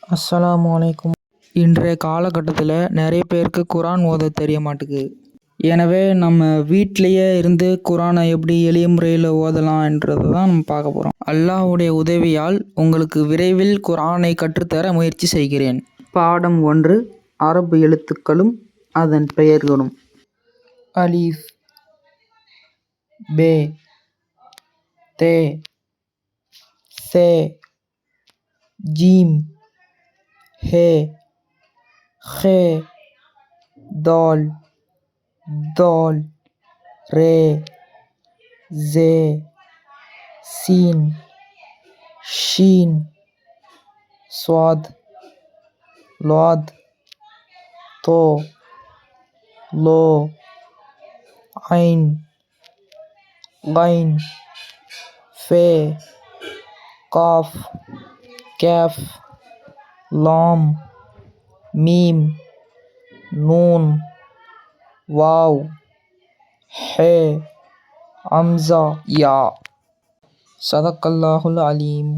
அஸ்ஸலாமு அலைக்கும். இன்றைய காலகட்டத்தில் நிறைய பேருக்கு குரான் ஓத தெரிய மாட்டுக்கு. எனவே நம்ம வீட்டிலையே இருந்து குரானை எப்படி எளிய முறையில் ஓதலாம்ன்றதை தான் நம்ம பார்க்க போகிறோம். அல்லாஹ்வுடைய உதவியால் உங்களுக்கு விரைவில் குரானை கற்றுத்தர முயற்சி செய்கிறேன். பாடம் 1, அரபு எழுத்துக்களும் அதன் பெயர்களும். அலிஃப், பே, தே, சே, ஜீம், ஹே, ஹே, தால், தால், ரே, ஜே, சீன், ஷீன், ஸ்வாத், லாத், தோ, லோ, ஐன், கைன், ஃபே, காஃப், கேஃப், லாம், மீம், நூன், வாவ், ஹே, அம்சா, யா. சதக்கல்லாஹுல் அலீம்.